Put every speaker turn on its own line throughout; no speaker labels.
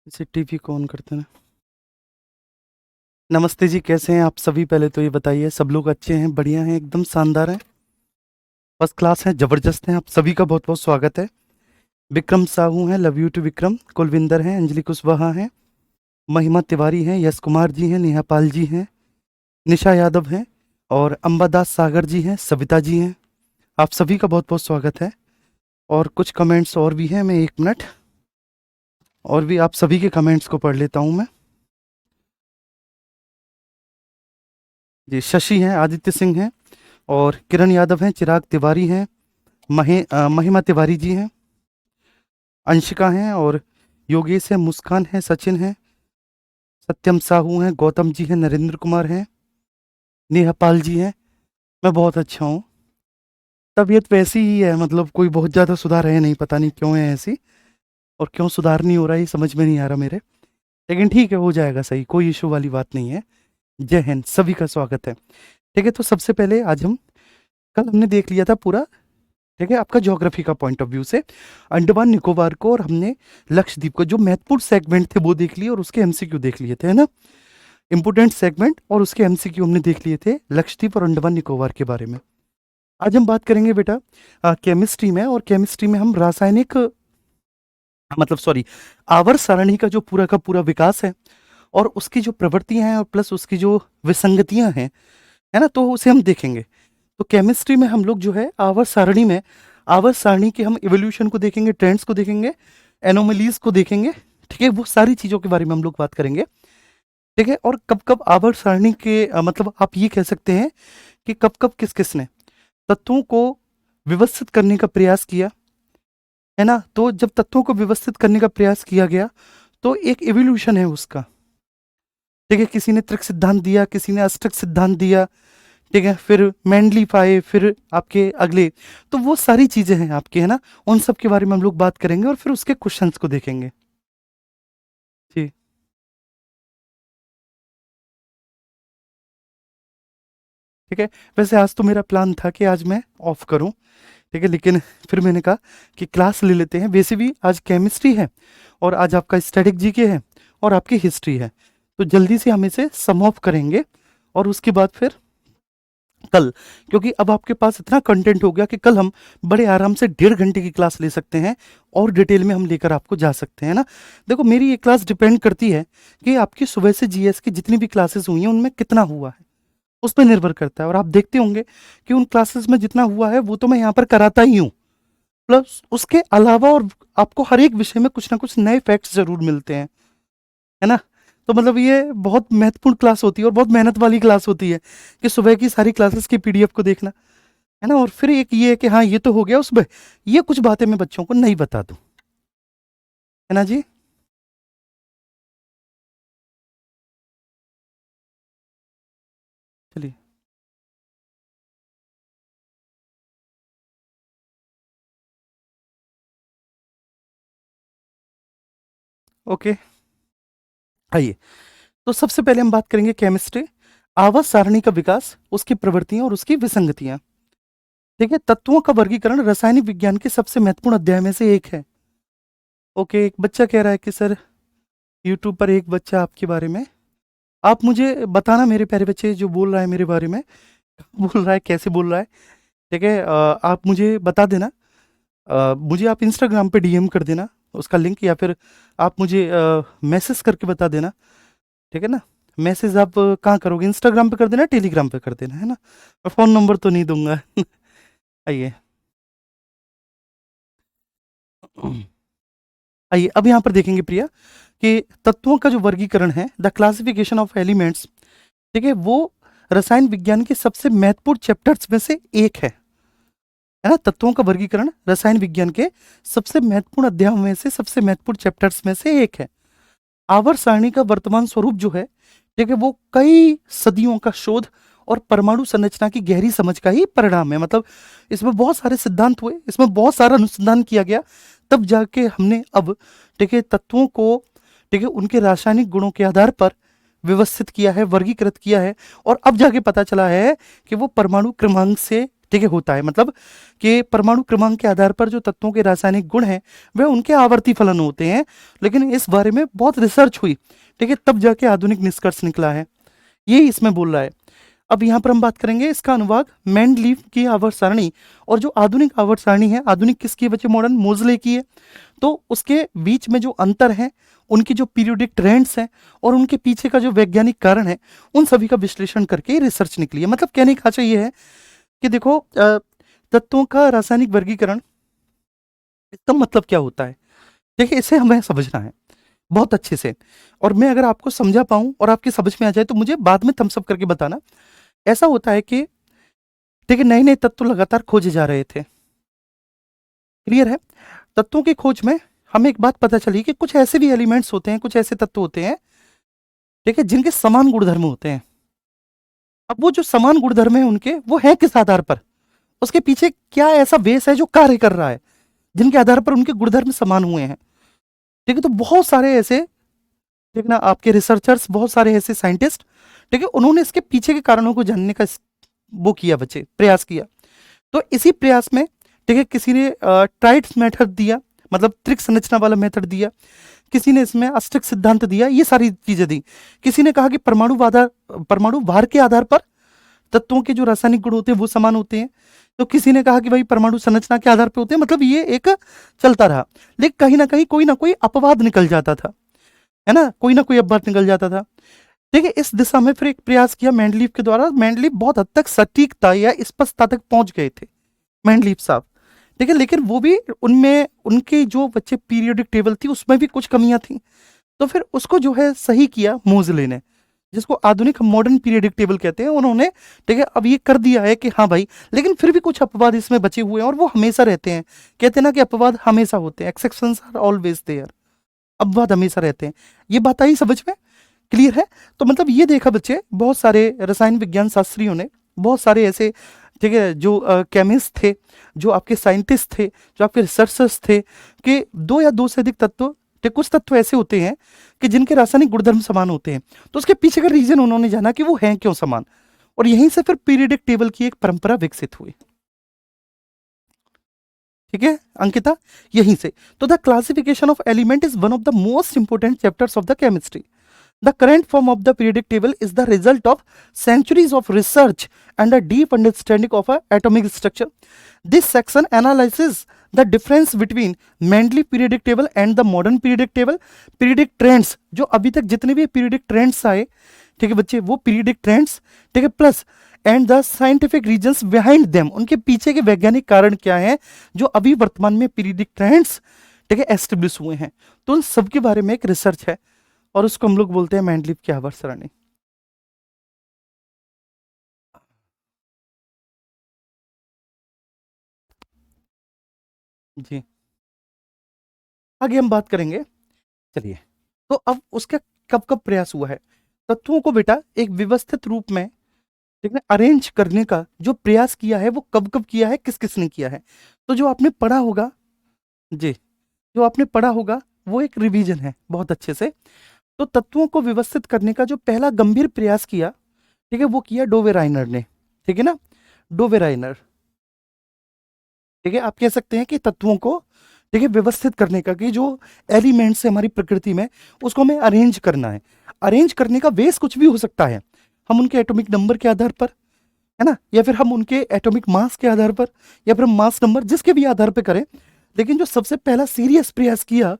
इसे टीवी को ऑन करते हैं। नमस्ते जी, कैसे हैं आप सभी? पहले तो ये बताइए, सब लोग अच्छे हैं, बढ़िया हैं, एकदम शानदार हैं, फर्स्ट क्लास हैं, जबरदस्त हैं। आप सभी का बहुत बहुत स्वागत है। विक्रम साहू हैं, love you too Vikram. Kulwinder हैं, अंजलि कुशवाहा हैं, महिमा तिवारी हैं, यश कुमार जी हैं, नेहा पाल जी हैं, निशा यादव हैं और अंबादास सागर जी हैं, सविता जी हैं। आप सभी का बहुत बहुत स्वागत है। और कुछ कमेंट्स और भी हैं, मैं एक मिनट और भी आप सभी के कमेंट्स को पढ़ लेता हूँ मैं। जी, शशि हैं, आदित्य सिंह हैं और किरण यादव हैं, चिराग तिवारी हैं, महिमा तिवारी जी हैं, अंशिका हैं और योगेश है, मुस्कान है, सचिन है, सत्यम साहू हैं, गौतम जी हैं, नरेंद्र कुमार हैं, नेहा पाल जी हैं। मैं बहुत अच्छा हूँ। तबीयत वैसी ही है, मतलब कोई बहुत ज़्यादा सुधार है नहीं, पता नहीं क्यों है ऐसी और क्यों सुधार नहीं हो रहा है, ये समझ में नहीं आ रहा मेरे। लेकिन ठीक है, हो जाएगा सही, कोई इशू वाली बात नहीं है। जय हिंद, सभी का स्वागत है। ठीक है, तो सबसे पहले आज हम कल हमने देख लिया था पूरा, ठीक है, आपका ज्योग्राफी का पॉइंट ऑफ व्यू से अंडमान निकोबार को, और हमने लक्षद्वीप को, जो महत्वपूर्ण सेगमेंट थे वो देख लिए और उसके एमसीक्यू देख लिए थे, है ना। इंपोर्टेंट सेगमेंट और उसके एमसीक्यू हमने देख लिए थे लक्षद्वीप और अंडमान निकोबार के बारे में। आज हम बात करेंगे बेटा केमिस्ट्री में, और केमिस्ट्री में हम रासायनिक, मतलब सॉरी, आवर्त सारणी का जो पूरा का पूरा विकास है और उसकी जो प्रवृत्तियां हैं और प्लस उसकी जो विसंगतियां हैं, है ना, तो उसे हम देखेंगे। तो केमिस्ट्री में हम लोग जो है आवर्त सारणी में, आवर्त सारणी के हम इवोल्यूशन को देखेंगे, ट्रेंड्स को देखेंगे, एनोमलीज को देखेंगे, ठीक है, वो सारी चीज़ों के बारे में हम लोग बात करेंगे। ठीक है, और कब कब आवर्त सारणी के मतलब आप ये कह सकते हैं कि कब कब किस किसने तत्वों को व्यवस्थित करने का प्रयास किया, है ना। तो जब तत्वों को व्यवस्थित करने का प्रयास किया गया तो एक इवोल्यूशन है उसका। ठीक है, किसी ने त्रिक सिद्धांत दिया, किसी ने अष्टक सिद्धांत दिया, ठीक है, फिर मेंडलीफ आए, फिर आपके अगले, तो वो सारी चीजें हैं आपके, है ना। उन सब के बारे में हम लोग बात करेंगे और फिर उसके क्वेश्चंस को देखेंगे। जी, ठीक है। वैसे आज तो मेरा प्लान था कि आज मैं ऑफ करूं, ठीक है, लेकिन फिर मैंने कहा कि क्लास ले लेते हैं। वैसे भी आज केमिस्ट्री है और आज आपका स्टैटिक जीके है और आपकी हिस्ट्री है, तो जल्दी से हम इसे सम ऑफ करेंगे और उसके बाद फिर कल, क्योंकि अब आपके पास इतना कंटेंट हो गया कि कल हम बड़े आराम से 1.5 घंटे की क्लास ले सकते हैं और डिटेल में हम लेकर आपको जा सकते हैं ना। देखो, मेरी ये क्लास डिपेंड करती है कि आपकी सुबह से जीएस की जितनी भी क्लासेस हुई हैं उनमें कितना हुआ है, उस पर निर्भर करता है। और आप देखते होंगे कि उन क्लासेस में जितना हुआ है वो तो मैं यहाँ पर कराता ही हूँ, प्लस उसके अलावा और आपको हर एक विषय में कुछ ना कुछ नए फैक्ट्स जरूर मिलते हैं, है ना। तो मतलब ये बहुत महत्वपूर्ण क्लास होती है और बहुत मेहनत वाली क्लास होती है कि सुबह की सारी क्लासेस की पीडीएफ को देखना, है ना। और फिर एक ये है कि हाँ, ये तो हो गया उसमें, ये कुछ बातें मैं बच्चों को नहीं बता दूं, है ना जी। चलिए, ओके, आइए। तो सबसे पहले हम बात करेंगे केमिस्ट्री, आवाज सारणी का विकास, उसकी प्रवृत्तियां और उसकी विसंगतियां। ठीक है, तत्वों का वर्गीकरण रासायनिक विज्ञान के सबसे महत्वपूर्ण अध्याय में से एक है। ओके, एक बच्चा कह रहा है कि सर, यूट्यूब पर एक बच्चा आपके बारे में, आप मुझे बताना मेरे प्यारे बच्चे, जो बोल रहा है मेरे बारे में, बोल रहा है, कैसे बोल रहा है, ठीक है, आप मुझे बता देना। मुझे आप इंस्टाग्राम पे डीएम कर देना उसका लिंक, या फिर आप मुझे मैसेज करके बता देना, ठीक है ना। मैसेज आप कहाँ करोगे? इंस्टाग्राम पे कर देना, टेलीग्राम पे कर देना, है ना। मैं फ़ोन नंबर तो नहीं दूंगा। आइए, आइए, अब यहाँ पर देखेंगे प्रिया कि तत्वों का जो वर्गीकरण है, द क्लासिफिकेशन ऑफ एलिमेंट्स, ठीक है, वो रसायन विज्ञान के सबसे महत्वपूर्ण चैप्टर्स में से एक है ना। तत्वों का वर्गीकरण रसायन विज्ञान के सबसे महत्वपूर्ण अध्यायों में से, सबसे महत्वपूर्ण चैप्टर्स में से एक है। आवर्त सारणी का वर्तमान स्वरूप जो है, ठीक है, वो कई सदियों का शोध और परमाणु संरचना की गहरी समझ का ही परिणाम है। मतलब इसमें बहुत सारे सिद्धांत हुए, इसमें बहुत सारा अनुसंधान किया गया, तब जाके हमने अब, ठीक है, तत्वों को, ठीक है, उनके रासायनिक गुणों के आधार पर व्यवस्थित किया है, वर्गीकृत किया है, और अब जाके पता चला है कि वो परमाणु क्रमांक से, ठीक है, होता है, मतलब कि परमाणु क्रमांक के आधार पर जो तत्वों के रासायनिक गुण हैं वह उनके आवर्ती फलन होते हैं। लेकिन इस बारे में बहुत रिसर्च हुई, ठीक है, तब जाके आधुनिक निष्कर्ष निकला है, ये इसमें बोल रहा है। अब यहाँ पर हम बात करेंगे इसका अनुवाद मेंडलीव की आवर्त सारणी, और जो आधुनिक आवर्त सारणी है, आधुनिक किसकी बच्चे, मॉडर्न मोजले की है, तो उसके बीच में जो अंतर है, उनकी जो पीरियोडिक ट्रेंड्स हैं और उनके पीछे का जो वैज्ञानिक कारण है, उन सभी का विश्लेषण करके रिसर्च निकली है। मतलब कहने का चाहिए है कि देखो तत्वों का रासायनिक वर्गीकरण, इसका मतलब क्या होता है, देखिए इसे हमें समझना है बहुत अच्छे से, और मैं अगर आपको समझा पाऊं और आपकी समझ में आ जाए तो मुझे बाद में थम्स अप करके बताना। ऐसा होता है कि देखिए नए नए तत्व लगातार खोजे जा रहे थे, क्लियर है। तत्वों की खोज में हमें एक बात पता चली कि कुछ ऐसे भी एलिमेंट्स होते हैं, कुछ ऐसे तत्व होते हैं, ठीक है, जिनके समान गुणधर्म होते हैं। अब वो जो समान गुणधर्म है उनके, वो है किस आधार पर, उसके पीछे क्या ऐसा बेस है जो कार्य कर रहा है, जिनके आधार पर उनके गुणधर्म समान हुए हैं, ठीक है। तो बहुत सारे ऐसे, ठीक ना, आपके रिसर्चर्स, बहुत सारे ऐसे साइंटिस्ट, ठीक है, उन्होंने इसके पीछे के कारणों को जानने का वो किया बच्चे, प्रयास किया। तो इसी प्रयास में, ठीक है, किसी ने ट्राइड्स मेथड दिया, मतलब त्रिक संरचना वाला मेथड दिया, किसी ने इसमें अष्टक सिद्धांत दिया, ये सारी चीजें दी। किसी ने कहा कि परमाणु भार के आधार पर तत्वों के जो रासायनिक गुण होते हैं वो समान होते हैं, तो किसी ने कहा कि भाई परमाणु संरचना के आधार पर होते हैं। मतलब ये एक चलता रहा, लेकिन कहीं ना कोई अपवाद निकल जाता था, है ना, कोई ना कोई अपवाद निकल जाता था। देखिए इस दिशा में फिर एक प्रयास किया मेंडलीव के द्वारा। मेंडलीव बहुत हद तक सटीकता या स्पष्टता तक पहुंच गए थे मेंडलीव साहब, ठीक है, लेकिन वो भी उनमें उनकी जो बच्चे पीरियोडिक टेबल थी उसमें भी कुछ कमियां थी। तो फिर उसको जो है सही किया मोजले ने, जिसको आधुनिक मॉडर्न पीरियोडिक टेबल कहते हैं, उन्होंने, ठीक है, अब ये कर दिया है कि हाँ भाई, लेकिन फिर भी कुछ अपवाद इसमें बचे हुए हैं और वो हमेशा रहते हैं। कहते हैं ना कि अपवाद हमेशा होते हैं, एक्सेप्शंस आर ऑलवेज देयर, अपवाद हमेशा रहते हैं। ये बात आई समझ में, क्लियर है। तो मतलब ये देखा बच्चे, बहुत सारे रसायन विज्ञान शास्त्रियों ने, बहुत सारे ऐसे, ठीक है, जो केमिस्ट थे, जो आपके साइंटिस्ट थे, जो आपके रिसर्चर्स थे, कि दो या दो से अधिक तत्व, कुछ तत्व ऐसे होते हैं कि जिनके रासायनिक गुणधर्म समान होते हैं, तो उसके पीछे का रीजन उन्होंने जाना कि वो हैं क्यों समान, और यहीं से फिर पीरियोडिक टेबल की एक परंपरा विकसित हुई, ठीक है अंकिता, यहीं से। तो the classification of element is one of the most important chapters of the chemistry. The current form of the periodic table is the result of centuries of research and a deep understanding of a atomic structure. This section analyzes the difference between Mendeleev periodic table and the modern periodic table. Periodic trends, जो अभी तक जितने भी periodic trends आए, ठीक है बच्चे, वो periodic trends, ठीक है, plus and the scientific regions behind them, उनके पीछे के वैज्ञानिक कारण क्या हैं जो अभी वर्तमान में पीरियोडिक ट्रेंड्स, ठीक है, एस्टेब्लिश हुए हैं। तो उन सब के बारे में एक रिसर्च है, और उसको हम लोग बोलते हैं मेंडलीव की आवर्त सारणी। जी, आगे हम बात करेंगे, चलिए। तो अब उसका कब कब प्रयास हुआ है, तत्वों को बेटा एक व्यवस्थित रूप में, ठीक है, अरेंज करने का जो प्रयास किया है वो कब कब किया है, किस किस ने किया है। तो जो आपने पढ़ा होगा, जी, जो आपने पढ़ा होगा वो एक रिवीजन है बहुत अच्छे से। तो तत्वों को व्यवस्थित करने का जो पहला गंभीर प्रयास किया, ठीक है, वो किया डोवेराइनर ने, ठीक है ना, डोवेराइनर, ठीक है। आप कह सकते हैं कि तत्वों को, ठीक है, व्यवस्थित करने का, कि जो एलिमेंट्स है हमारी प्रकृति में उसको हमें अरेंज करना है। अरेंज करने का वेस कुछ भी हो सकता है, हम उनके एटॉमिक नंबर के आधार पर, है ना, या फिर हम उनके एटॉमिक मास के आधार पर, या फिर हम मास नंबर जिसके भी आधार पर करें। लेकिन जो सबसे पहला सीरियस प्रयास किया,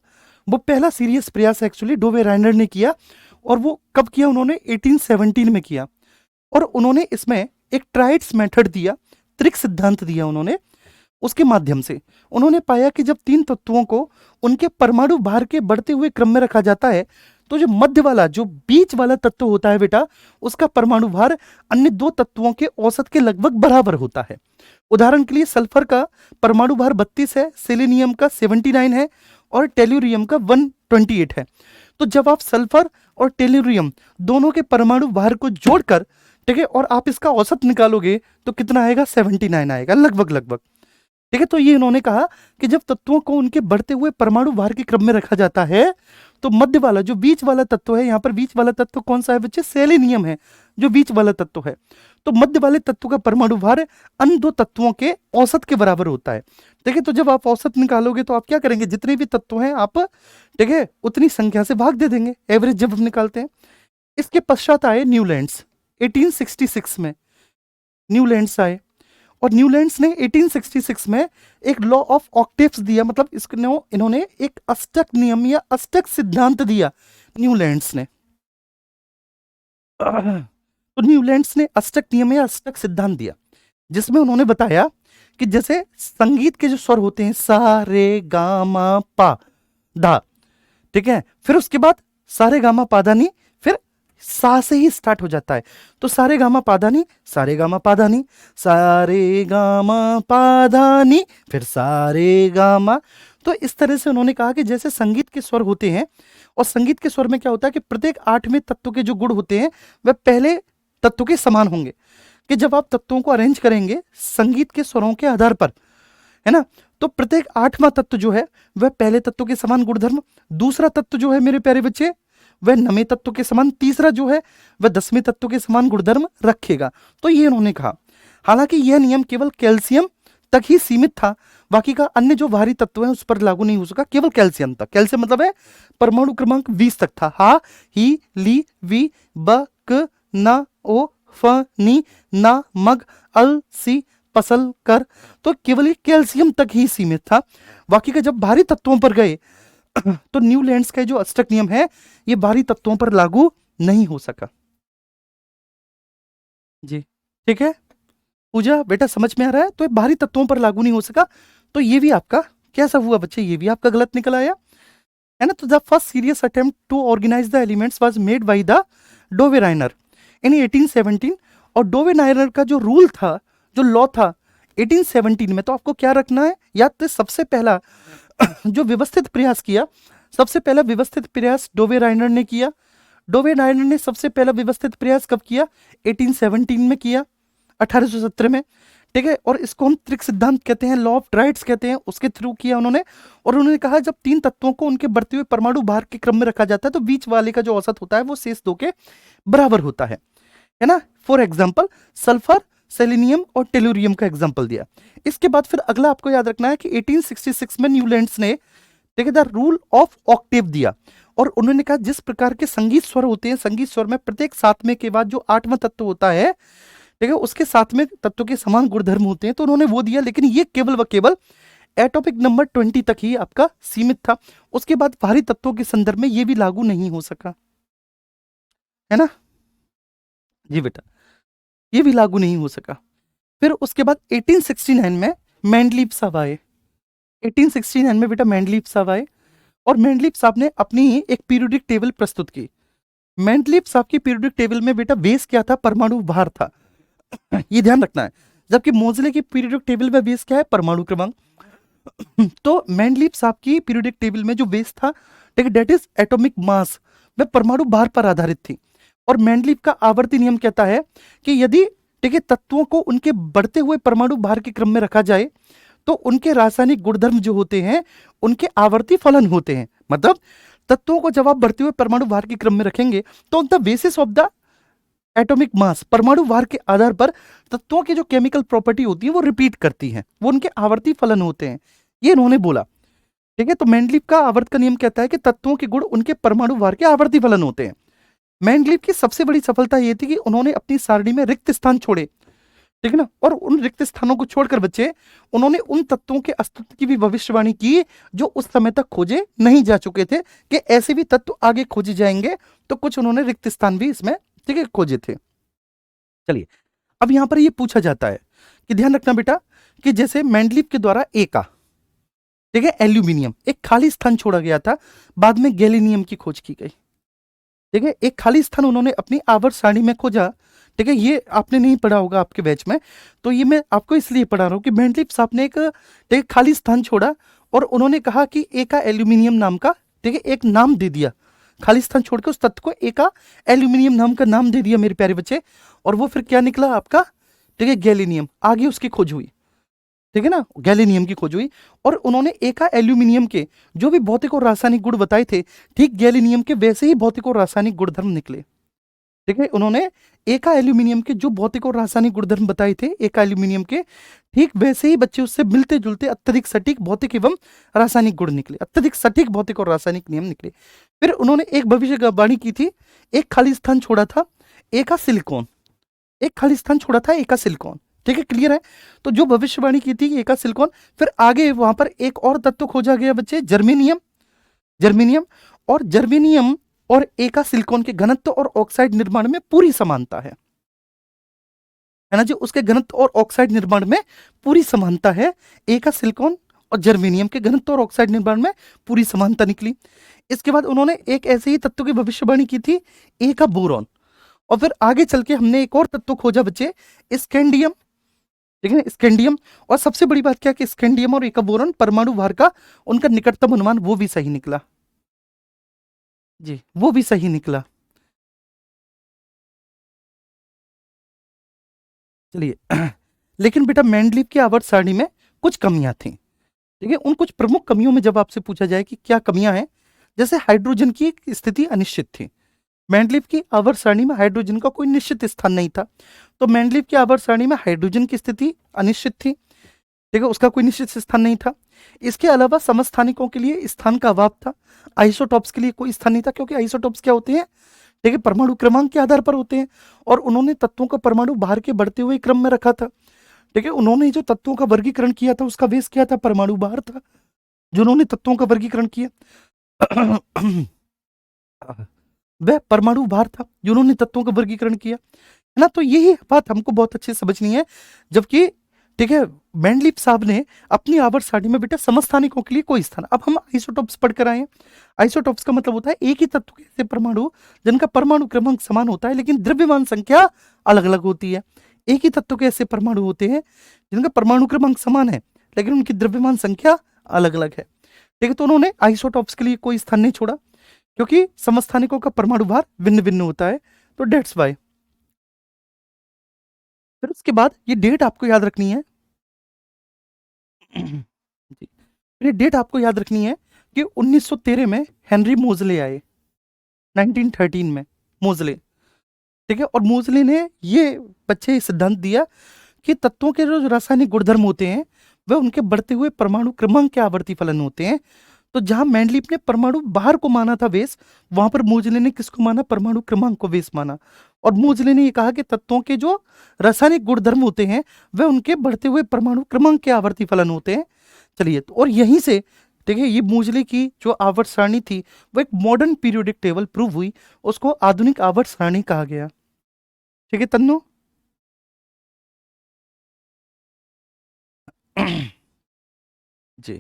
वो पहला सीरियस प्रयास एक्चुअली डोवेराइनर ने किया। और वो कब किया, उन्होंने 1817 में किया। और उन्होंने इसमें एक ट्राइड्स मेथड दिया, त्रिक सिद्धांत दिया उन्होंने। उसके माध्यम से उन्होंने पाया कि जब तीन तत्वों को उनके परमाणु भार के बढ़ते हुए क्रम में रखा जाता है, तो जो मध्य वाला, जो बीच वाला तत्व होता है बेटा, उसका परमाणु भार अन्य दो तत्वों के औसत के लगभग बराबर होता है। उदाहरण के लिए सल्फर का परमाणु भार 32 है, सेलेनियम का 79 है, और टेल्यूरियम का 128 है। तो जब आप सल्फर और टेल्यूरियम दोनों के परमाणु भार को जोड़कर, ठीक है, और आप इसका औसत निकालोगे तो कितना आएगा, 79 आएगा, लगभग लगभग, ठीक है। तो ये इन्होंने कहा कि जब तत्वों को उनके बढ़ते हुए परमाणु भार के क्रम में रखा जाता है तो मध्य वाला जो बीच वाला तत्व है, यहाँ पर बीच वाला तत्व कौन सा है बच्चे? सेलेनियम है जो बीच वाला तत्व है। तो मध्य वाले तत्व का परमाणु भार अन्य दो तत्वों के औसत के बराबर होता है। ठीक है। तो जब आप औसत निकालोगे तो आप क्या करेंगे? जितने भी तत्व हैं आप, ठीक है, उतनी संख्या से भाग दे देंगे, एवरेज जब हम निकालते हैं। इसके पश्चात आए न्यूलैंड्स 1866 में। न्यूलैंड्स आए और न्यूलैंड्स ने 1866 में एक लॉ ऑफ ऑक्टेव्स दिया, मतलब इसको इन्होंने एक अष्टक नियम या अष्टक सिद्धांत दिया न्यूलैंड्स ने। तो न्यूलैंड्स ने अष्टक नियम या अष्टक सिद्धांत दिया जिसमें उन्होंने बताया कि जैसे संगीत के जो स्वर होते हैं सा रे गा मा पा धा, ठीक है, फिर उसके बाद सारे गामा पादानी, फिर सा से ही स्टार्ट हो जाता है। तो सारे गामा पादानी, सारे गामा पादानी, सारे गामा पादानी, फिर सारे गामा। तो इस तरह से उन्होंने कहा कि जैसे संगीत के स्वर होते हैं, और संगीत के स्वर में क्या होता है कि प्रत्येक 8वें तत्व के जो गुण होते हैं वह पहले तत्व के समान होंगे। कि जब आप तत्वों को अरेंज करेंगे संगीत के स्वरों के आधार पर, है ना, तो प्रत्येक 8वां तत्व जो है वह पहले तत्व के समान गुणधर्म, दूसरा तत्व जो है मेरे प्यारे बच्चे वह 9वें तत्व के समान, तीसरा जो है वह 10वें तत्व के समान गुणधर्म रखेगा। तो ये उन्होंने कहा। हालांकि यह नियम केवल कैल्शियम तक ही सीमित था, बाकी का अन्य जो भारी तत्व है उस पर लागू नहीं हो सका, केवल कैल्शियम तक। कैल्शियम मतलब है परमाणु क्रमांक 20 तक था। हा ही ली वी ब क न ओ फ नी ना मग अल सी पसल कर, तो केवल ये कैल्शियम तक ही सीमित था। बाकी का जब भारी तत्वों पर गए तो न्यूलैंड्स का जो अष्टक नियम है ये भारी तत्वों पर लागू नहीं हो सका। जी ठीक है पूजा, बेटा समझ में आ रहा है? तो ये भारी तत्वों पर लागू नहीं हो सका। तो ये भी आपका कैसा हुआ बच्चे? ये भी आपका गलत निकल आया, है ना। तो the first serious attempt to organise the elements was made by the Dobereiner in 1817। और डोवेराइनर का जो रूल था, जो लॉ था 1817 में, तो आपको क्या रखना है याद? तो सबसे पहला जो व्यवस्थित प्रयास किया, सबसे पहला व्यवस्थित प्रयास डोवेराइनर ने किया। डोवेराइनर ने सबसे पहला व्यवस्थित प्रयास कब किया? 1817 में किया, 1817 में, ठीक है। और इसको हम त्रिक सिद्धांत कहते हैं, लॉ ऑफ ड्राइड्स कहते हैं, उसके थ्रू किया उन्होंने। और उन्होंने कहा जब 3 तत्वों को उनके बढ़ते हुए परमाणु भार के क्रम में रखा जाता है तो बीच वाले का जो औसत होता है वो शेष 2 के बराबर होता है ना। फॉर एग्जाम्पल सल्फर, सेलेनियम और टेलुरियम का एग्जाम्पल दिया। इसके बाद फिर अगला आपको याद रखना है कि 1866 में न्यूलैंड्स ने, ठीक है, द रूल ऑफ ऑक्टेव दिया। और उन्होंने कहा जिस प्रकार के संगीत स्वर होते हैं, संगीत स्वर में प्रत्येक 7वें के बाद जो 8वां तत्व होता है, ठीक है, उसके 7वें तत्व के समान गुणधर्म होते हैं। तो उन्होंने वो दिया, लेकिन ये केवल व केवल एटॉमिक नंबर 20 तक ही आपका सीमित था। उसके बाद भारी तत्वों के संदर्भ में ये भी लागू नहीं हो सका, है ना। जी बेटा, ये भी लागू नहीं हो सका। फिर उसके बाद 1869 में मेंडलीव साहब आए। 1869 में बेटा मेंडलीव साहब आए और मेंडलीव साहब ने अपनी एक पीरियोडिक टेबल प्रस्तुत की। मेंडलीव साहब की पीरियोडिक टेबल में बेटा बेस क्या था? परमाणु भार था। ये ध्यान रखना है। जबकि मोजले की पीरियोडिक टेबल में बेस क्या है? परमाणु क्रमांक। तो मेंडलीव साहब की पीरियोडिक टेबल में जो बेस था, ठीक है, दैट इज एटॉमिक मास, वह परमाणु भार पर आधारित थी। और मेंडलीव का आवर्ती नियम कहता है कि यदि, ठीक है, तत्वों को उनके बढ़ते हुए परमाणु भार के क्रम में रखा जाए तो उनके रासायनिक गुणधर्म जो होते हैं उनके आवर्ती फलन होते हैं। मतलब तत्वों को जब आप बढ़ते हुए परमाणु भार के क्रम में रखेंगे तो the basis of the atomic mass, परमाणु भार के आधार पर तत्वों की जो केमिकल प्रॉपर्टी होती है वो रिपीट करती हैं, वो उनके आवर्ती फलन होते हैं, ये इन्होंने बोला। ठीक है, तो मेंडलीव का आवर्त का नियम कहता है कि तत्वों के गुण उनके परमाणु भार के आवर्ती फलन होते हैं। मेंडलीव की सबसे बड़ी सफलता ये थी कि उन्होंने अपनी सारणी में रिक्त स्थान छोड़े, ठीक है ना, और उन रिक्त स्थानों को छोड़कर बच्चे उन्होंने उन तत्वों के अस्तित्व की भी भविष्यवाणी की जो उस समय तक खोजे नहीं जा चुके थे, कि ऐसे भी तत्व आगे खोजे जाएंगे। तो कुछ उन्होंने रिक्त स्थान भी इसमें, ठीक है, खोजे थे। चलिए, अब यहां पर ये पूछा जाता है कि ध्यान रखना बेटा कि जैसे मेंडलीव के द्वारा ए का, ठीक है, एल्यूमिनियम, एक खाली स्थान छोड़ा गया था, बाद में गैलीनियम की खोज की गई। ठीक है, एक खाली स्थान उन्होंने अपनी आवर्त सारणी में खोजा। ठीक है, ये आपने नहीं पढ़ा होगा आपके बैच में, तो ये मैं आपको इसलिए पढ़ा रहा हूं कि मेंडलीव साहब ने एक खाली स्थान छोड़ा और उन्होंने कहा कि ए का एल्यूमिनियम नाम का, ठीक है, एक नाम दे दिया। खाली स्थान छोड़ के उस तत्व को ए का एल्यूमिनियम नाम का नाम दे दिया मेरे प्यारे बच्चे। और वो फिर क्या निकला आपका, ठीक है, गैलीनियम। आगे उसकी खोज हुई। ठीक है ना, गैलीनियम की खोज हुई। और उन्होंने एका एल्यूमिनियम के जो भी भौतिक और रासायनिक गुण बताए थे, ठीक गैलीनियम के वैसे ही भौतिक और रासायनिक गुणधर्म निकले। ठीक है, उन्होंने एका एल्यूमिनियम के जो भौतिक और रासायनिक गुणधर्म बताए थे, एका एल्यूमिनियम के ठीक वैसे ही बच्चे उससे मिलते जुलते अत्यधिक सटीक भौतिक एवं रासायनिक गुण निकले, अत्यधिक सटीक भौतिक और रासायनिक नियम निकले। फिर उन्होंने एक भविष्यवाणी की थी, एक खाली स्थान छोड़ा था, एका सिलिकॉन, एक खाली स्थान छोड़ा था एका सिलिकॉन। ठीक है, क्लियर है। तो जो भविष्यवाणी की थी एका सिलिकॉन, फिर आगे वहां पर एक और तत्व खोजा गया बच्चे, जर्मेनियम। जर्मेनियम और जर्मेनियम और एका सिलिकॉन के घनत्व और ऑक्साइड निर्माण में पूरी समानता है ना जी, उसके घनत्व और ऑक्साइड निर्माण में पूरी समानता है। एका सिलिकॉन और जर्मेनियम के घनत्व और ऑक्साइड निर्माण में पूरी समानता निकली। इसके बाद उन्होंने एक ऐसे ही तत्व की भविष्यवाणी की थी, एका बोरॉन। और फिर आगे चल के हमने एक और तत्व खोजा बच्चे, स्कैंडियम। ठीक है, स्कैंडियम। और सबसे बड़ी बात क्या कि स्कैंडियम और एका बोरॉन परमाणु भार का उनका निकटतम अनुमान वो भी सही निकला जी, वो भी सही निकला। चलिए लेकिन बेटा मेंडलीव की आवर्त सारणी में कुछ कमियां थी। ठीक है, उन कुछ प्रमुख कमियों में जब आपसे पूछा जाए कि क्या कमियां हैं, जैसे हाइड्रोजन की स्थिति अनिश्चित थी। मेंडलीव की आवर्त सारणी में हाइड्रोजन का कोई निश्चित स्थान नहीं था, तो मेंडलीव की आवर्त सारणी में हाइड्रोजन की स्थिति अनिश्चित थी। ठीक है, उसका कोई निश्चित स्थान नहीं था। इसके अलावा समस्थानिकों के लिए स्थान का अभाव था, आइसोटॉप्स के लिए कोई स्थान नहीं था, क्योंकि आइसोटॉप्स क्या होते हैं, ठीक है, परमाणु क्रमांक के आधार पर होते हैं। और उन्होंने तत्वों का परमाणु भार के बढ़ते हुए क्रम में रखा था। ठीक है, उन्होंने जो तत्वों का वर्गीकरण किया था उसका बेस क्या था, परमाणु भार था, जो उन्होंने तत्वों का वर्गीकरण किया वह परमाणु भार था जो उन्होंने तत्वों का वर्गीकरण किया, है ना। तो यही बात हमको बहुत अच्छे से समझनी है। जबकि ठीक है, मेंडलीव साहब ने अपनी आवर्त सारणी में बेटा समस्थानिकों के लिए कोई स्थान, अब हम आइसोटॉप्स पढ़कर आए हैं। आइसोटॉप्स का मतलब होता है एक ही तत्व के ऐसे परमाणु जिनका परमाणु क्रमांक समान होता है लेकिन द्रव्यमान संख्या अलग अलग होती है। एक ही तत्व के ऐसे परमाणु होते हैं जिनका परमाणु क्रमांक समान है लेकिन उनकी द्रव्यमान संख्या अलग अलग है। ठीक है, तो उन्होंने आइसोटॉप्स के लिए कोई स्थान नहीं छोड़ा क्योंकि समस्थानिकों का परमाणु भार भिन्न भिन्न होता है, तो डेट्स वाई। फिर उसके बाद ये डेट आपको याद रखनी है जी, फिर ये डेट आपको याद रखनी है कि 1913 में हेनरी मोजले आए, 1913 में मोजले। ठीक है, और मोजले ने ये बच्चे सिद्धांत दिया कि तत्वों के जो रासायनिक गुणधर्म होते हैं वह उनके बढ़ते हुए परमाणु क्रमांक के आवर्ती फलन होते हैं। तो जहां मेंडलीव ने परमाणु भार को माना था बेस, वहां पर मोजले ने किसको माना, परमाणु क्रमांक को बेस माना। और मोजले ने ये कहा कि तत्वों के जो रासायनिक गुणधर्म होते हैं वह उनके बढ़ते हुए परमाणु क्रमांक के आवर्ती फलन होते हैं। चलिए, तो और यहीं से देखिए ये मोजले की जो आवर्त सारणी थी वो एक मॉडर्न पीरियोडिक टेबल प्रूव हुई, उसको आधुनिक आवर्त सारणी कहा गया। ठीक है तन्नो जी,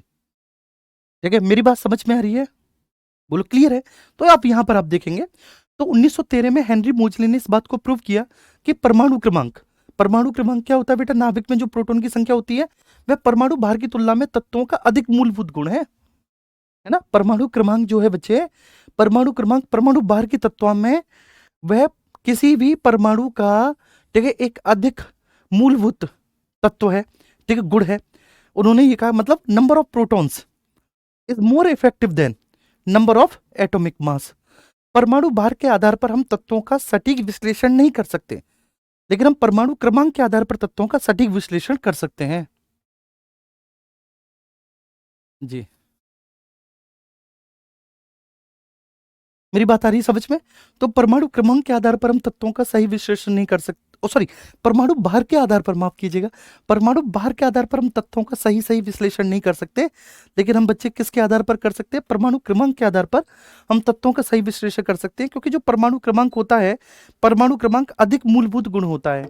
ठीक है, मेरी बात समझ में आ रही है, बोलो क्लियर है। तो आप यहां पर आप देखेंगे तो 1913 में हेनरी मोजले ने इस बात को प्रूव किया कि परमाणु क्रमांक क्या होता है बेटा, नाभिक में जो प्रोटॉन की संख्या होती है वह परमाणु भार की तुलना में तत्वों का अधिक मूलभूत गुण है ना। परमाणु क्रमांक जो है बच्चे, परमाणु क्रमांक परमाणु भार की तत्वों में वह किसी भी परमाणु का, ठीक है, एक अधिक मूलभूत तत्व है, ठीक है, गुण है। उन्होंने ये कहा मतलब number of protons is more effective than number of atomic mass. परमाणु भार के आधार पर हम तत्वों का सटीक विश्लेषण नहीं कर सकते, लेकिन हम परमाणु क्रमांक के आधार पर तत्वों का सटीक विश्लेषण कर सकते हैं जी। मेरी बात आ रही है समझ में। तो परमाणु क्रमांक के आधार पर हम तत्वों का सही विश्लेषण नहीं कर सकते, ओ सॉरी, परमाणु भार के आधार पर, माफ कीजिएगा, परमाणु भार के आधार पर हम तत्वों का सही विश्लेषण नहीं कर सकते, लेकिन हम बच्चे किसके आधार पर कर सकते हैं, परमाणु क्रमांक के आधार पर हम तत्वों का सही विश्लेषण कर सकते हैं। क्योंकि जो परमाणु क्रमांक होता है, परमाणु क्रमांक अधिक मूलभूत गुण होता है।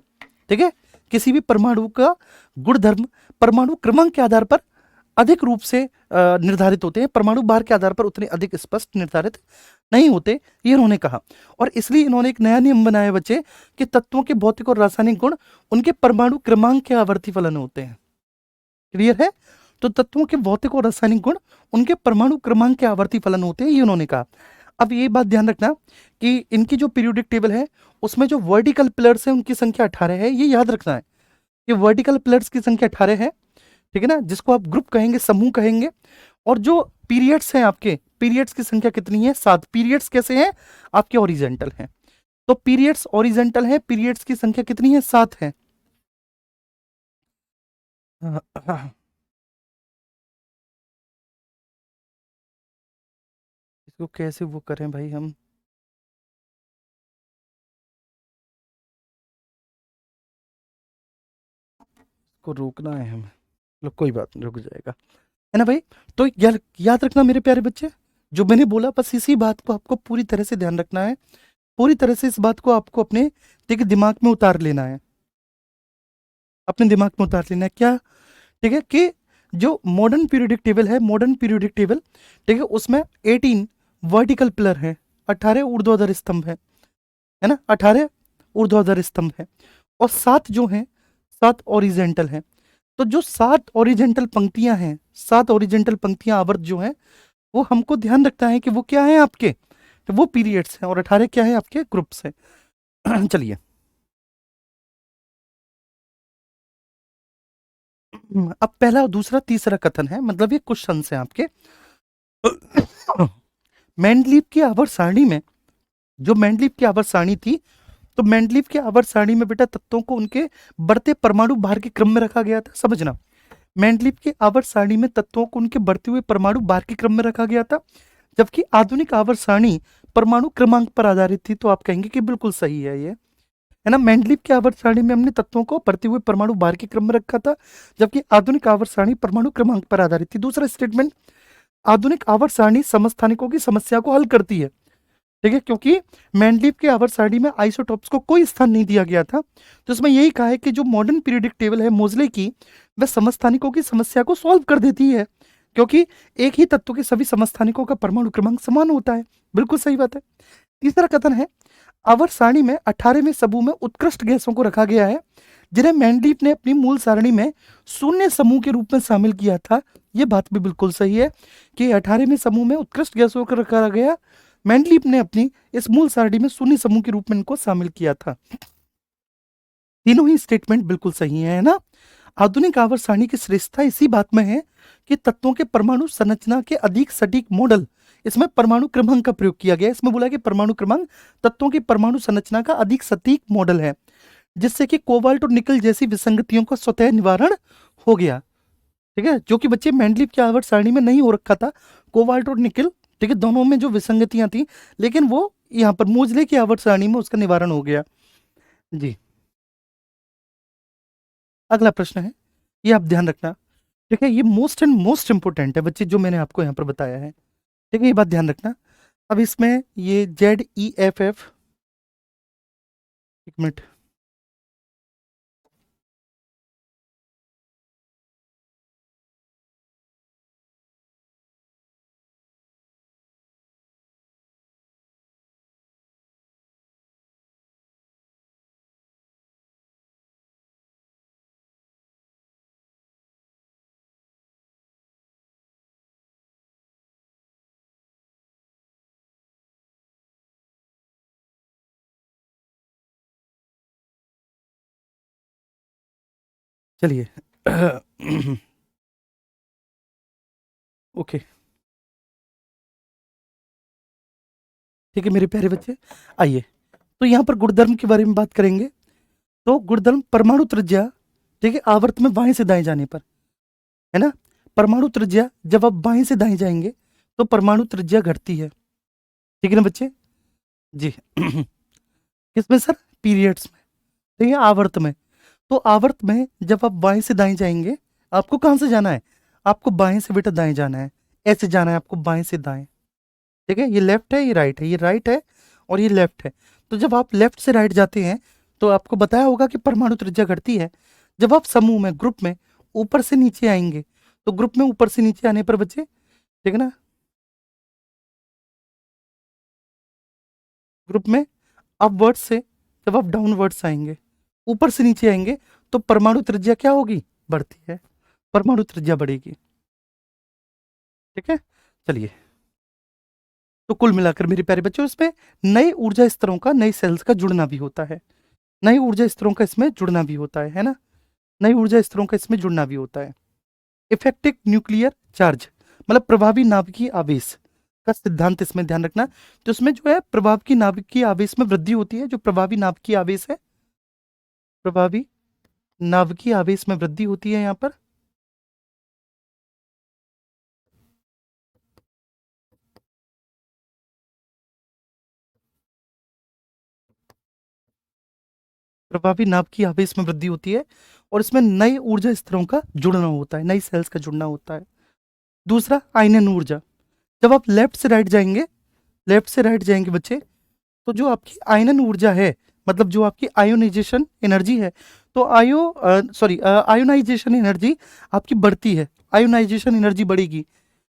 ठीक है, किसी भी परमाणु का गुणधर्म परमाणु क्रमांक के आधार पर अधिक रूप से निर्धारित होते हैं, परमाणु भार के आधार पर उतने अधिक स्पष्ट निर्धारित नहीं होते, ये इन्होंने कहा। और इसलिए इन्होंने एक नया नियम बनाया बच्चे कि तत्वों के भौतिक और रासायनिक गुण उनके परमाणु क्रमांक के आवर्ती फलन होते हैं। क्लियर है। तो तत्वों के भौतिक और रासायनिक गुण उनके परमाणु क्रमांक के आवर्ती फलन होते हैं, ये उन्होंने कहा। अब ये बात ध्यान रखना कि इनकी जो पीरियोडिक टेबल है उसमें जो वर्टिकल पिलर्स है उनकी संख्या 18 है, ये याद रखना है कि वर्टिकल पिलर्स की संख्या 18 है। ठीक है ना, जिसको आप ग्रुप कहेंगे, समूह कहेंगे। और जो पीरियड्स हैं आपके, पीरियड्स की संख्या कितनी है? 7। पीरियड्स कैसे हैं? आपके ओरिजेंटल हैं। तो पीरियड्स ओरिजेंटल है, पीरियड्स की संख्या कितनी है? 7 है। इसको कैसे वो करें भाई हम? इसको रोकना है हमें। लो कोई बात नहीं, रुक जाएगा, है ना भाई। तो याद रखना मेरे प्यारे बच्चे, जो मैंने बोला बस इसी बात को आपको पूरी तरह से ध्यान रखना है। पूरी तरह से इस बात को आपको अपने, ठीक है, दिमाग में उतार लेना है। अपने दिमाग में उतार लेना है क्या? ठीक है, कि जो मॉडर्न पीरियोडिक टेबल है, मॉडर्न पीरियोडिक टेबल, ठीक है, उसमें 18 वर्टिकल पिलर है, 18 ऊर्ध्वाधर स्तंभ है ना, 18 ऊर्ध्वाधर स्तंभ है। और 7 जो हैं, 7 ओरिजेंटल हैं। तो जो 7 ओरिजेंटल पंक्तियां हैं, 7 ओरिजेंटल पंक्तियां, आवर्त जो हैं, वो हमको ध्यान रखना है कि वो क्या है आपके, तो वो पीरियड्स हैं। और 18 क्या है आपके? ग्रुप्स हैं। चलिए, अब पहला, दूसरा, तीसरा कथन है, मतलब ये क्वेश्चन है आपके। मेंडलीव की आवर्त सारणी में, जो मेंडलीव की आवर्त सारणी थी, तो मेंडलीव की आवर्त सारणी में बेटा तत्वों को उनके बढ़ते परमाणु भार के क्रम में रखा गया था। समझना, मेंडलीव की आवर्त सारणी में तत्वों को उनके बढ़ते हुए परमाणु भार के क्रम में रखा गया था, जबकि आधुनिक आवर्त सारणी परमाणु क्रमांक पर आधारित थी। तो आप कहेंगे कि बिल्कुल सही है ये, है ना। मेंडलीव की आवर्त सारणी में हमने तत्वों को बढ़ते हुए परमाणु भार के क्रम में रखा था, जबकि आधुनिक आवर्त सारणी परमाणु क्रमांक पर आधारित थी। दूसरा स्टेटमेंट, आधुनिक आवर्त सारणी समस्थानिकों की समस्या को हल करती है। ठीक है, क्योंकि मेंडलीव के आवर्त सारणी में आइसोटॉप्स को कोई स्थान नहीं दिया गया था, तो इसमें यही कहा है कि जो मॉडर्न पीरियोडिक टेबल है मोजले की, वह समस्थानिकों की समस्या को सॉल्व कर देती है, क्योंकि एक ही तत्व के सभी समस्थानिकों का परमाणु क्रमांक समान होता है। बिल्कुल सही बात है। तीसरा कथन है, आवर्त सारणी में 18वें समूह में उत्कृष्ट गैसों को रखा गया है, जिन्हें मेंडलीव ने अपनी मूल सारणी में शून्य समूह के रूप में शामिल किया था। यह बात भी बिल्कुल सही है कि 18वें समूह में उत्कृष्ट गैसों को रखा गया, मेंडलीव ने अपनी इस मूल सारणी में शून्य समूह के रूप में इनको शामिल किया था। तीनों ही स्टेटमेंट बिल्कुल सही है ना। आधुनिक आवर्त सारणी की श्रेष्ठता इसी बात में है कि तत्वों के परमाणु संरचना के अधिक सटीक मॉडल, इसमें परमाणु क्रमांक का प्रयोग किया गया है। इसमें बोला कि परमाणु क्रमांक तत्वों की परमाणु संरचना का अधिक सटीक मॉडल है, जिससे कि कोबाल्ट और निकल जैसी विसंगतियों का स्वतः निवारण हो गया। ठीक है, जो कि बच्चे मेंडलीव की आवर्त सारणी में नहीं हो रखा था, कोबाल्ट और निकल, ठीक है, दोनों में जो विसंगतियां थी, लेकिन वो यहाँ पर मोजले की आवर्त सारणी में उसका निवारण हो गया। जी, अगला प्रश्न है, ये आप ध्यान रखना। ठीक है, ये मोस्ट एंड मोस्ट इंपोर्टेंट है बच्चे, जो मैंने आपको यहाँ पर बताया है। ठीक है, ये बात ध्यान रखना। अब इसमें ये ZEFF, एक मिनट, चलिए। ओके, ठीक है मेरे प्यारे बच्चे, आइए। तो यहाँ पर गुणधर्म के बारे में बात करेंगे। तो गुणधर्म, परमाणु त्रिज्या, ठीक है, आवर्त में बाएं से दाएं जाने पर, है ना, परमाणु त्रिज्या जब आप बाएं से दाएं जाएंगे तो परमाणु त्रिज्या घटती है। ठीक है ना बच्चे? जी। किसमें सर? पीरियड्स में, ठीक है, आवर्त में। तो आवर्त में जब आप बाएं से दाएं जाएंगे, आपको कहां से जाना है? आपको बाएं से बेटा दाएं जाना है, ऐसे जाना है आपको, बाएं से दाएं। ठीक है, ये लेफ्ट है, ये राइट है, ये राइट है और ये लेफ्ट है। तो जब आप लेफ्ट से राइट जाते हैं, तो आपको बताया होगा कि परमाणु त्रिज्या घटती है। जब आप समूह में, ग्रुप में ऊपर से नीचे आएंगे, तो ग्रुप में ऊपर से नीचे आने पर बच्चे, ठीक है ना, ग्रुप में अपवर्ड से, जब आप डाउनवर्ड्स आएंगे, ऊपर से नीचे आएंगे, तो परमाणु त्रिज्या क्या होगी? बढ़ती है, परमाणु त्रिज्या बढ़ेगी। ठीक है, चलिए। तो कुल मिलाकर मेरे प्यारे बच्चों, इसमें नए ऊर्जा स्तरों का, नए सेल्स का जुड़ना भी होता है, नई ऊर्जा स्तरों का इसमें जुड़ना भी होता है ना, नई ऊर्जा स्तरों का इसमें जुड़ना भी होता है। इफेक्टिव न्यूक्लियर चार्ज मतलब प्रभावी नाभिकीय आवेश का सिद्धांत इसमें ध्यान रखना। तो इसमें जो है प्रभावी नाभिकीय आवेश में वृद्धि होती है, जो प्रभावी नाभिकीय आवेश है, प्रभावी नाभिकीय आवेश में वृद्धि होती है यहाँ पर। प्रभावी नाभिकीय आवेश में वृद्धि होती है और इसमें नए ऊर्जा स्तरों का जुड़ना होता है, नई सेल्स का जुड़ना होता है। दूसरा आयनन ऊर्जा, जब आप लेफ्ट से राइट जाएंगे, लेफ्ट से राइट जाएंगे बच्चे, तो जो आपकी आयनन ऊर्जा है मतलब जो आपकी आयोनाइजेशन एनर्जी है, तो आयोनाइजेशन एनर्जी आपकी बढ़ती है, आयोनाइजेशन एनर्जी बढ़ेगी,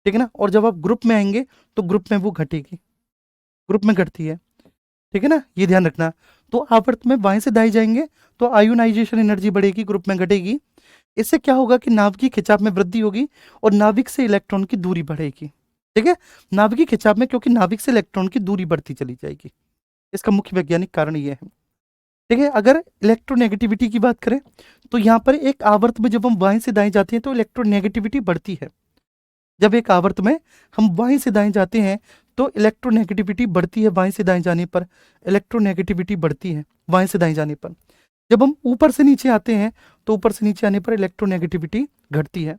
ठीक है ना। और जब आप ग्रुप में आएंगे तो ग्रुप में वो घटेगी, ग्रुप में घटती है, ठीक है ना, ये ध्यान रखना। तो आवर्त में बाएं से दाएं जाएंगे तो आयोनाइजेशन एनर्जी बढ़ेगी, ग्रुप में घटेगी। इससे क्या होगा कि नाभिकीय खिंचाव में वृद्धि होगी और नाभिक से इलेक्ट्रॉन की दूरी बढ़ेगी, ठीक है। नाभिकीय खिंचाव में क्योंकि नाभिक से इलेक्ट्रॉन की दूरी बढ़ती चली जाएगी, इसका मुख्य वैज्ञानिक कारण ये है, ठीक है। अगर इलेक्ट्रोनेगेटिविटी की बात करें तो यहाँ पर एक आवर्त में जब हम बाएं से दाएं जाते हैं तो इलेक्ट्रोनेगेटिविटी बढ़ती है। जब एक आवर्त में हम बाएं से दाएं जाते हैं तो इलेक्ट्रोनेगेटिविटी बढ़ती है, बाएं से दाएं जाने पर इलेक्ट्रोनेगेटिविटी बढ़ती है, बाएं से दाएं जाने पर। जब हम ऊपर से नीचे आते हैं तो ऊपर से नीचे आने पर इलेक्ट्रोनेगेटिविटी घटती है,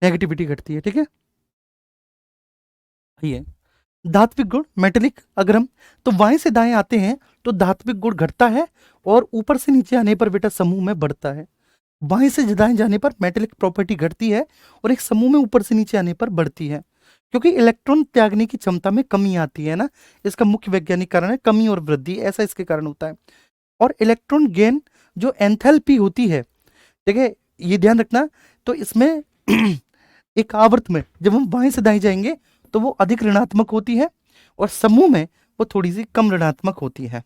नेगेटिविटी घटती है, ठीक है। ये धात्विक गुण मेटेलिक, अगर हम तो बाएं से दाएं आते हैं तो धात्विक गुण घटता है और ऊपर से नीचे आने पर बेटा समूह में बढ़ता है। बाएं से दाएं जाने पर मेटेलिक प्रॉपर्टी घटती है और एक समूह में ऊपर से नीचे आने पर बढ़ती है, क्योंकि इलेक्ट्रॉन त्यागने की क्षमता में कमी आती है ना, इसका मुख्य वैज्ञानिक कारण है कमी और वृद्धि, ऐसा इसके कारण होता है। और इलेक्ट्रॉन गेन जो एंथैल्पी होती है, ठीक है, ये ध्यान रखना। तो इसमें एक आवर्त में जब हम बाएं से दाएं जाएंगे तो वो अधिक ऋणात्मक होती है और समूह में वो थोड़ी सी कम ऋणात्मक होती है,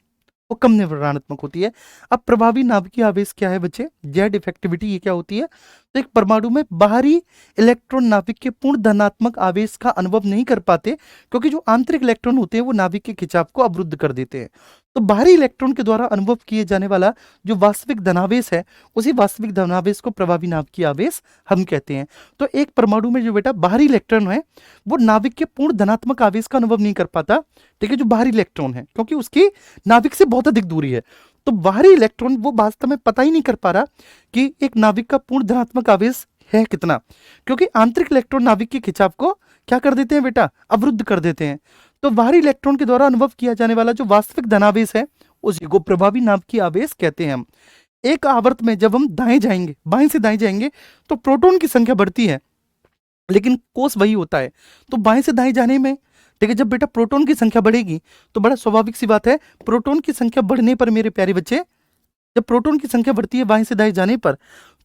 वो कम ऋणात्मक होती है। अब प्रभावी नाभिकीय आवेश क्या है बच्चे, जेड इफेक्टिविटी, ये क्या होती है। तो एक परमाणु में बाहरी इलेक्ट्रॉन नाभिक के पूर्ण धनात्मक आवेश का अनुभव नहीं कर पाते, क्योंकि जो आंतरिक इलेक्ट्रॉन होते हैं वो नाभिक के खिंचाव को अवरुद्ध कर देते हैं। तो बाहरी इलेक्ट्रॉन के द्वारा अनुभव किए जाने वाला जो वास्तविक धनावेश है, उसी वास्तविक धनावेश को प्रभावी नाभिकीय आवेश हम कहते हैं। तो एक परमाणु में जो बेटा बाहरी इलेक्ट्रॉन है वो नाभिक के पूर्ण धनात्मक आवेश का अनुभव नहीं कर पाता, ठीक है, जो बाहरी इलेक्ट्रॉन है, क्योंकि उसकी नाभिक से बहुत अधिक दूरी है। तो बाहरी इलेक्ट्रॉन वो वास्तव में पता ही नहीं कर पा रहा कि एक नाभिक का पूर्ण धनात्मक आवेश है कितना, क्योंकि आंतरिक इलेक्ट्रॉन नाभिक के खिंचाव को क्या कर देते हैं बेटा, अवरुद्ध कर देते हैं। तो बाहरी इलेक्ट्रॉन के द्वारा अनुभव किया जाने वाला जो वास्तविक धनावेश है उसी को प्रभावी नाभिकीय आवेश कहते हैं हम। एक आवर्त में जब हम दाएं जाएंगे, बाएं से दाएं जाएंगे तो प्रोटॉन की संख्या बढ़ती है, लेकिन कोस वही होता है। तो बाएं से दाएं जाने में, ठीक है, जब बेटा प्रोटॉन की संख्या बढ़ेगी तो बड़ा स्वाभाविक सी बात है, प्रोटॉन की संख्या बढ़ने पर मेरे प्यारे बच्चे, जब प्रोटॉन की संख्या बढ़ती है बाएं से दाएं जाने पर,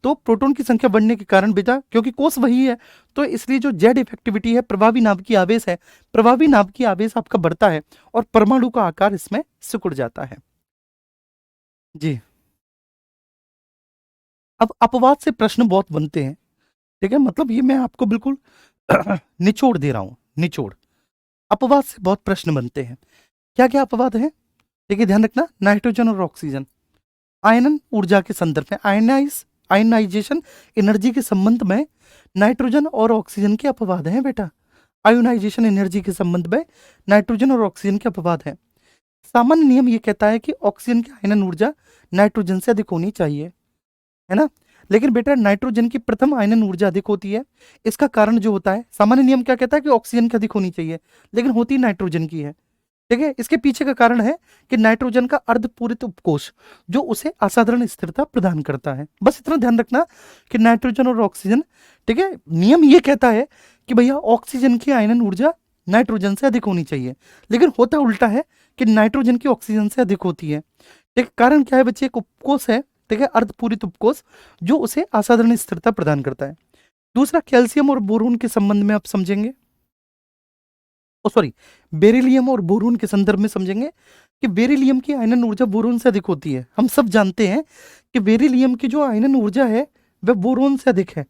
तो प्रोटॉन की संख्या बढ़ने के कारण बेटा, क्योंकि कोस वही है, तो इसलिए जो जेड इफेक्टिविटी है, प्रभावी नाभिकीय आवेश है, प्रभावी नाभिकीय आवेश आपका बढ़ता है और परमाणु का आकार इसमें सिकुड़ जाता है। जी, अब अपवाद से प्रश्न बहुत बनते हैं, ठीक है, मतलब ये मैं आपको बिल्कुल निचोड़ दे रहा हूं, निचोड़। अपवाद से बहुत प्रश्न बनते हैं। क्या क्या अपवाद है, ठीक है, ध्यान रखना। नाइट्रोजन और ऑक्सीजन आयनन ऊर्जा के संदर्भ में, आयनाइजेशन एनर्जी के संबंध में नाइट्रोजन और ऑक्सीजन के अपवाद हैं बेटा। आयोनाइजेशन एनर्जी के संबंध में नाइट्रोजन और ऑक्सीजन के अपवाद हैं। सामान्य नियम ये कहता है कि ऑक्सीजन की आयनन ऊर्जा नाइट्रोजन से अधिक होनी चाहिए, है ना। लेकिन बेटा नाइट्रोजन की प्रथम आयनन ऊर्जा अधिक होती है। इसका कारण जो होता है, सामान्य नियम क्या कहता है कि ऑक्सीजन की अधिक होनी चाहिए, लेकिन होती नाइट्रोजन की है, ठीक है। इसके पीछे का कारण है कि नाइट्रोजन का अर्धपूरित उपकोष जो उसे असाधारण स्थिरता प्रदान करता है। बस इतना ध्यान रखना कि नाइट्रोजन और ऑक्सीजन, ठीक है, नियम ये कहता है कि भैया ऑक्सीजन की आयनन ऊर्जा नाइट्रोजन से अधिक होनी चाहिए, लेकिन होता उल्टा है कि नाइट्रोजन की ऑक्सीजन से अधिक होती है। ठीक, कारण क्या है बच्चे, एक उपकोष है, ठीक है, अर्धपूरित उपकोष जो उसे असाधारण स्थिरता प्रदान करता है। दूसरा, कैल्शियम और बोरोन के संबंध में आप समझेंगे, सॉरी, बेरिलियम और बोरोन के संदर्भ में समझेंगे कि बेरिलियम की आयनन ऊर्जा बोरोन से अधिक होती है। हम सब जानते हैं कि बेरिलियम की जो आयनन ऊर्जा है वह बोरोन से अधिक है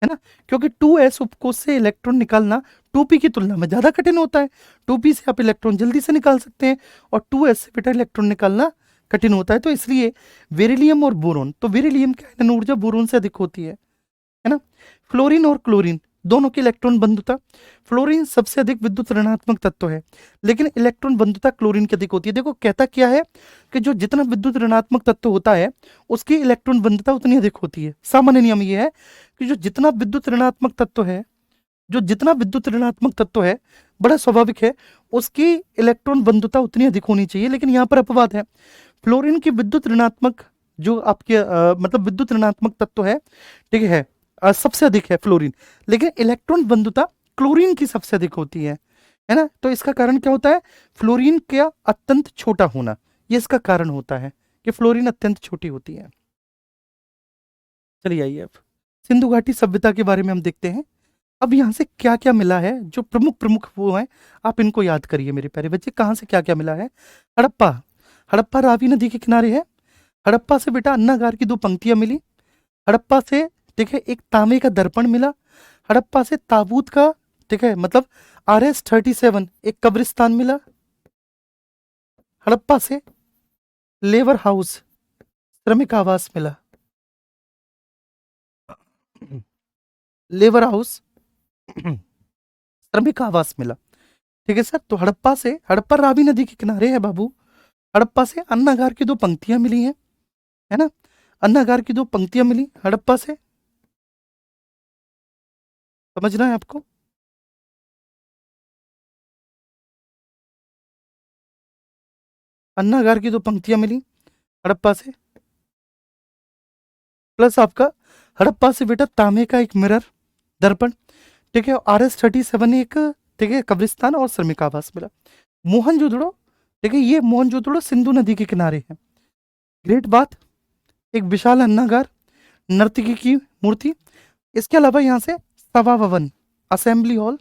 ना, क्योंकि 2s उपकोष से इलेक्ट्रॉन निकालना 2p की तुलना में ज्यादा कठिन होता है। 2p से आप इलेक्ट्रॉन जल्दी से निकाल सकते हैं और 2s से बेटा इलेक्ट्रॉन निकालना कठिन होता है। तो इसलिए बेरिलियम और बोरोन, तो बेरिलियम की आयनन ऊर्जा बोरोन से अधिक होती है, है ना। फ्लोरीन और क्लोरीन दोनों की इलेक्ट्रॉन बंधुता, फ्लोरीन सबसे अधिक विद्युत ऋणात्मक तत्व है, लेकिन इलेक्ट्रॉन बंधुता क्लोरीन की अधिक होती है। देखो कहता क्या है कि जो जितना विद्युत ऋणात्मक तत्व होता है उसकी इलेक्ट्रॉन बंधुता उतनी अधिक होती है। सामान्य नियम ये है कि जो जितना विद्युत ऋणात्मक तत्व है, जो जितना विद्युत ऋणात्मक तत्व है, बड़ा स्वाभाविक है, उसकी इलेक्ट्रॉन बंधुता उतनी अधिक होनी चाहिए। लेकिन यहाँ पर अपवाद है। फ्लोरीन की विद्युत ऋणात्मक जो आपके मतलब विद्युत ऋणात्मक तत्व है, ठीक है, सबसे अधिक है फ्लोरीन, लेकिन इलेक्ट्रॉन बंधुता क्लोरीन की सबसे अधिक होती है ना। तो इसका कारण क्या होता है? फ्लोरीन का अत्यंत छोटा होना, ये इसका कारण होता है कि फ्लोरीन अत्यंत छोटी होती है। चलिए आइए अब सिंधु घाटी सभ्यता के बारे में हम देखते हैं। अब यहाँ से क्या क्या मिला है, जो प्रमुख प्रमुख वो हैं, आप इनको याद करिए मेरे प्यारे बच्चे। कहाँ से क्या क्या मिला है? हड़प्पा, हड़प्पा रावी नदी के किनारे है। हड़प्पा से बेटा अन्नागार की 2 पंक्तियां मिली। हड़प्पा से ठीक है एक तांबे का दर्पण मिला। हड़प्पा से ताबूत का, ठीक है, मतलब RS-37 एक कब्रिस्तान मिला। हड़प्पा से लेबर हाउस श्रमिक आवास मिला। लेबर हाउस श्रमिक आवास मिला। ठीक है सर। तो हड़प्पा से, हड़प्पा रावी नदी के किनारे है बाबू। हड़प्पा से अन्नागार की 2 पंक्तियां मिली हैं, है ना। अन्नागार की 2 पंक्तियां मिली हड़प्पा से, समझना है आपको। अन्नागार की 2 पंक्तियां मिली हड़प्पा से, प्लस आपका हड़प्पा से बेटा तांबे का एक मिरर दर्पण, ठीक है, RS-37 एक, ठीक है, कब्रिस्तान और श्रमिक आवास मिला। मोहनजोदड़ो, ठीक है, ये मोहनजोदड़ो सिंधु नदी के किनारे है। ग्रेट बात, एक विशाल अन्नागार, नर्तकी की मूर्ति, इसके अलावा यहाँ से सभा भवन असेंबली हॉल,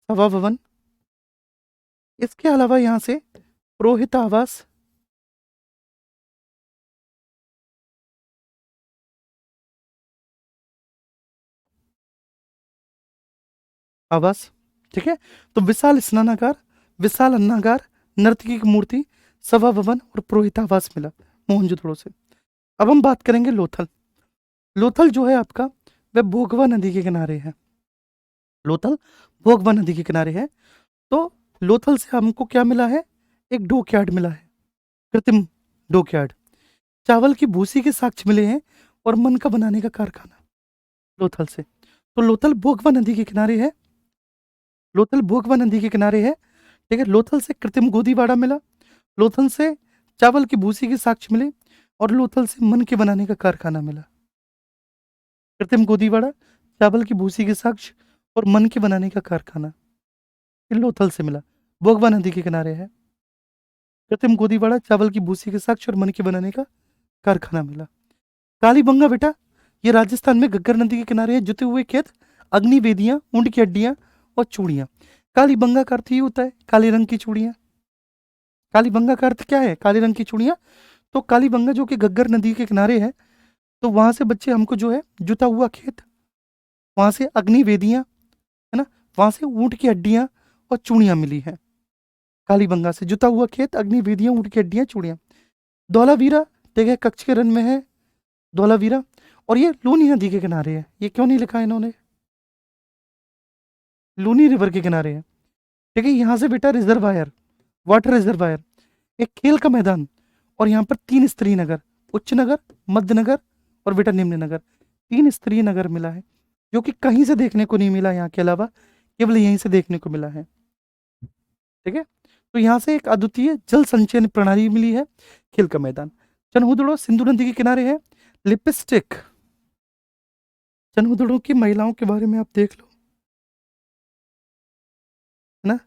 सभा भवन, इसके अलावा यहाँ से पुरोहित आवास, आवास, ठीक है। तो विशाल स्नानागार, विशाल अन्नागार, नर्तकी की मूर्ति, सभा भवन और पुरोहित आवास मिला मोहनजोदड़ो से। अब हम बात करेंगे लोथल। लोथल जो है आपका वह भोगवा नदी के किनारे है। लोथल भोगवा नदी के किनारे है। तो लोथल से हमको क्या मिला है? एक डॉकयार्ड मिला है, कृत्रिम डॉकयार्ड। चावल की भूसी के साक्ष्य मिले हैं और मन का बनाने का कारखाना लोथल से। तो लोथल भोगवा नदी के किनारे है। लोथल भोगवा नदी के किनारे है, ठीक है। लोथल से कृत्रिम गोदीबाड़ा मिला, लोथल से चावल की भूसी के साक्ष्य मिले और लोथल से मन के बनाने का कारखाना मिला। कृत्रिम गोदीबाड़ा, चावल की भूसी के साक्ष्य और मन के बनाने का कारखाना, ये लोथल से मिला, भोगवा नदी के किनारे है। कृत्रिम गोदीबाड़ा, चावल की भूसी के साक्ष्य और मन के बनाने का कारखाना मिला। कालीबंगा बेटा ये राजस्थान में घग्गर नदी के किनारे है। जुते हुए खेत, अग्नि वेदियां, ऊंट की हड्डियां और चूड़ियां। कालीबंगा का अर्थ ये होता है काले रंग की चूड़ियां। कालीबंगा का अर्थ क्या है? काले रंग की चूड़ियां। तो कालीबंगा जो कि घग्गर नदी के किनारे है, तो वहां से बच्चे हमको जो है जुता हुआ खेत, वहां से अग्नि वेदियां, है ना, वहां से ऊंट की हड्डियां और चूड़ियां मिली है। कालीबंगा से जुता हुआ खेत, अग्नि वेदियां, ऊंट की हड्डियां, चूड़ियां। धौलावीरा, ठीक है, कच्छ के रन में है धौलावीरा, और ये लूनी नदी के किनारे है। ये क्यों नहीं लिखा है इन्होंने? लूनी रिवर के किनारे है, ठीक है। यहाँ से बेटा रिजर्वायर, वाटर रिजर्वायर, एक खेल का मैदान, और यहाँ पर 3 स्तरीय नगर, उच्च नगर, मध्य नगर और बेटा निम्न नगर, 3 स्तरीय नगर मिला है, जो कि कहीं से देखने को नहीं मिला यहाँ के अलावा, केवल यहीं से देखने को मिला है, ठीक है। तो यहाँ से एक अद्वितीय जल संचयन प्रणाली मिली है, खेल का मैदान। चनहुदड़ो सिंधु नदी के किनारे है। लिपस्टिक, चनहुदड़ो की महिलाओं के बारे में आप देख लो, है ना।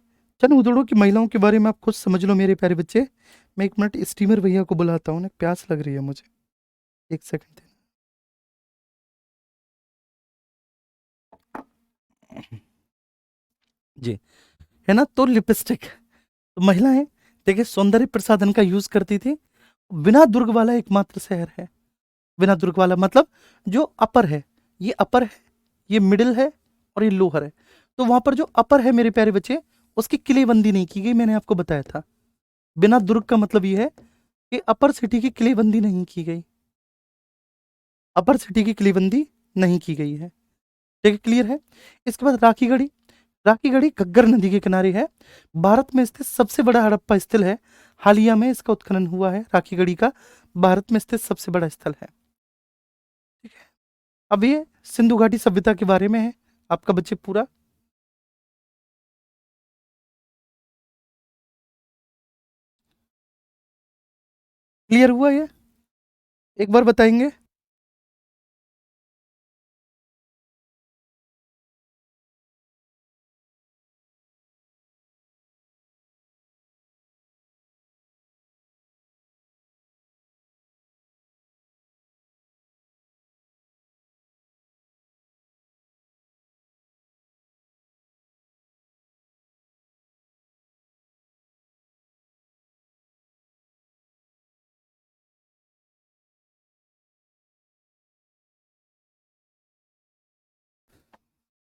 चनहुदड़ो की महिलाओं के बारे में आप खुद समझ लो मेरे प्यारे बच्चे। मैं 1 मिनट स्टीमर भैया को बुलाता हूँ ना, प्यास लग रही है मुझे, 1 सेकंड जी, है ना। तो लिपस्टिक, तो महिलाएं, देखिए, सौंदर्य प्रसाधन का यूज करती थी। बिना दुर्ग वाला एकमात्र शहर है। बिना दुर्ग वाला मतलब जो अपर है, ये अपर है, ये मिडिल है और ये लोअर है। तो वहां पर जो अपर है मेरे प्यारे बच्चे, उसकी किलेबंदी नहीं की गई, मैंने आपको बताया था। बिना दुर्ग का मतलब ये है कि अपर सिटी की किलेबंदी नहीं की गई, अपर सिटी की किलेबंदी नहीं की गई है। ठीक है, क्लियर है। इसके बाद राखी गढ़ी। राखी गढ़ी घग्गर नदी के किनारे है, भारत में स्थित सबसे बड़ा हड़प्पा स्थल है। हालिया में इसका उत्खनन हुआ है, राखी गढ़ी का भारत में स्थित सबसे बड़ा स्थल है। ठीक है, अब ये सिंधु घाटी सभ्यता के बारे में है आपका बच्चे पूरा। क्लियर हुआ ये, एक बार बताएंगे।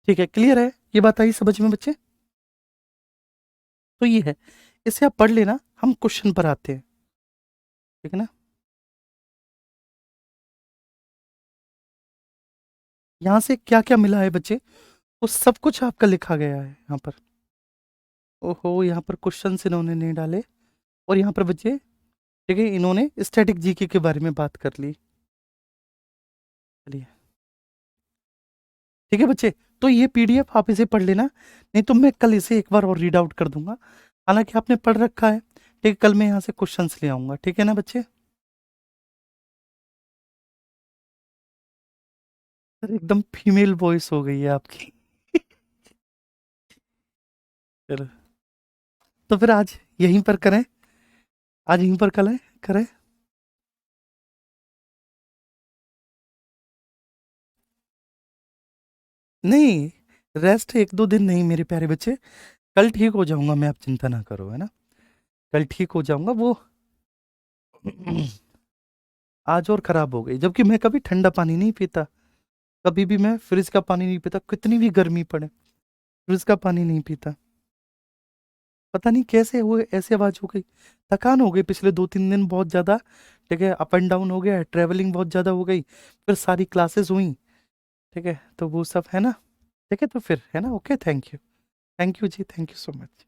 ठीक है, क्लियर है, ये बात आई समझ में बच्चे। तो ये है, इसे आप पढ़ लेना, हम क्वेश्चन पर आते हैं। ठीक है ना, यहाँ से क्या क्या मिला है बच्चे, वो सब कुछ आपका लिखा गया है यहाँ पर। ओहो, यहाँ पर क्वेश्चन इन्होंने नहीं डाले, और यहाँ पर बच्चे, ठीक है, इन्होंने स्टैटिक जीके के बारे में बात कर ली। चलिए, ठीक है बच्चे, तो ये पीडीएफ आप इसे पढ़ लेना, नहीं तो मैं कल इसे एक बार और रीड आउट कर दूंगा। हालांकि आपने पढ़ रखा है, ठीक है, कल मैं यहाँ से क्वेश्चंस ले आऊंगा, ठीक है ना बच्चे। सर एकदम फीमेल वॉइस हो गई है आपकी। चलो, तो फिर आज यहीं पर करें, आज यहीं पर कल है करें। नहीं, रेस्ट एक दो दिन नहीं मेरे प्यारे बच्चे, कल ठीक हो जाऊंगा मैं, आप चिंता ना करो, है ना, कल ठीक हो जाऊंगा वो। आज और खराब हो गई, जबकि मैं कभी ठंडा पानी नहीं पीता, कभी भी मैं फ्रिज का पानी नहीं पीता, कितनी भी गर्मी पड़े फ्रिज का पानी नहीं पीता। पता नहीं कैसे हुए, ऐसे आवाज हो गई, थकान हो गई पिछले 2-3 दिन बहुत ज्यादा। ठीक है, अप एंड डाउन हो गया, ट्रेवलिंग बहुत ज्यादा हो गई, फिर सारी क्लासेस हुई। ठीक है, तो वो सब है ना। ठीक है, तो फिर है ना, ओके, थैंक यू जी, थैंक यू सो मच।